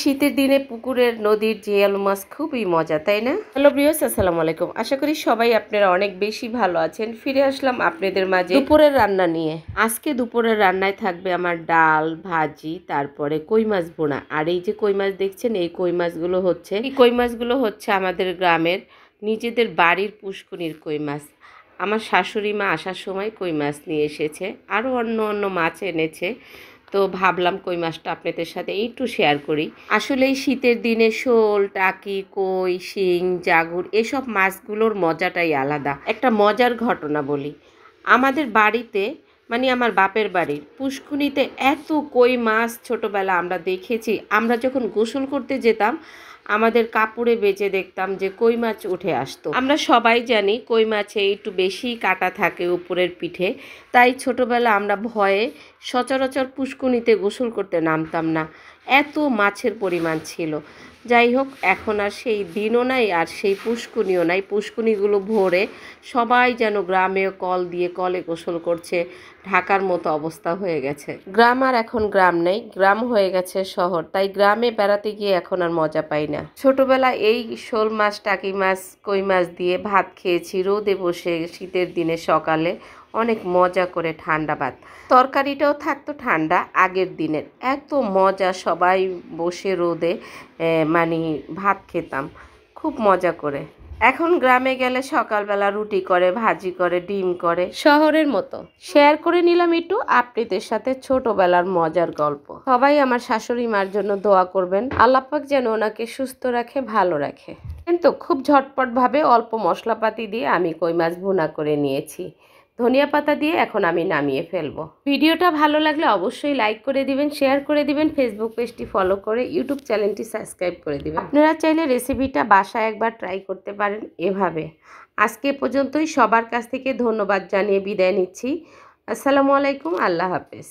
শীতের দিনে পুকুরের নদীর জিয়াল মাছ খুবই মজা, তাই না? হ্যালো ভিউয়ার্স, আসসালামু আলাইকুম। আশা করি সবাই আপনারা অনেক বেশি ভালো আছেন। ফিরে আসলাম আপনাদের মাঝে দুপুরের রান্না নিয়ে। আজকে দুপুরের রান্নায় থাকবে আমার ডাল, ভাজি, তারপরে কই মাছ ভুনা। আর এই যে কই মাছ দেখছেন, এই কই মাছগুলো হচ্ছে আমাদের গ্রামের নিজেদের বাড়ির পুষ্কুনির কই মাছ। আমার শাশুড়ি মা আসার সময় কই মাছ নিয়ে এসেছে, আরও অন্য অন্য মাছ এনেছে। তো ভাবলাম কই মাছটা আপনাদের সাথে একটু শেয়ার করি। আসলে এই শীতের দিনে শোল, টাকি, কই, শিং, জাগুর এসব মাছগুলোর মজাটাই আলাদা। একটা মজার ঘটনা বলি। আমাদের বাড়িতে মানে আমার বাপের বাড়ির পুষ্কুনিতে এত কই মাছ ছোটোবেলা আমরা দেখেছি। আমরা যখন গোসল করতে যেতাম আমাদের কাপড়ে বেঁচে দেখতাম যে কই মাছ উঠে আসতো। আমরা সবাই জানি কই মাছে একটু বেশি কাটা থাকে উপরের পিঠে, তাই ছোটোবেলা আমরা ভয়ে সচরাচর পুষ্কুনিতে গোসল করতে নামতাম না, এত মাছের পরিমাণ ছিল। যাই হোক, এখন আর সেই দিনও নাই আর সেই পুষ্কুনিও নাই। পুষ্কুনিগুলো ভরে সবাই যেন গ্রামে কল দিয়ে কলে গোসল করছে, ঢাকার মতো অবস্থা হয়ে গেছে। গ্রাম আর এখন গ্রাম নেই, গ্রাম হয়ে গেছে শহর। তাই গ্রামে বেড়াতে গিয়ে এখন আর মজা পাই না। ছোটবেলা এই শোল মাছ, টাকি মাছ, কই মাছ দিয়ে ভাত খেয়েছি রোদে বসে শীতের দিনে সকালে, অনেক মজা করে ঠান্ডা ভাত। তরকারিটাও থাকতো ঠান্ডা, আগের দিনের। এত মজা, সবাই বসে রোদে ভাত খেতাম খুব মজা করে। এখন গ্রামে গেলে সকালবেলা রুটি করে, ভাজি করে, ডিম করে, শহরের মতো। শেয়ার করে নিলাম একটু আপনাদের সাথে ছোটবেলার মজার গল্প। সবাই আমার শাশুড়ি মার জন্য দোয়া করবেন, আল্লাহ পাক যেন ওনাকে সুস্থ রাখে, ভালো রাখে। কিন্তু খুব ঝটপটভাবে অল্প মশলাপাতি দিয়ে আমি কই মাছ ভুনা করে নিয়েছি। ধনিয়া পাতা দিয়ে এখন আমি নামিয়ে ফেলবো। ভিডিওটা ভালো লাগলে অবশ্যই লাইক করে দিবেন, শেয়ার করে দিবেন, ফেসবুক পেজটি ফলো করে ইউটিউব চ্যানেলটি সাবস্ক্রাইব করে দিবেন। আপনারা চাইলে রেসিপিটা বাসায় একবার ট্রাই করতে পারেন এভাবে। আজকে পর্যন্তই, সবার কাছ থেকে ধন্যবাদ জানিয়ে বিদায় নিচ্ছি। আসসালামু আলাইকুম, আল্লাহ হাফেজ।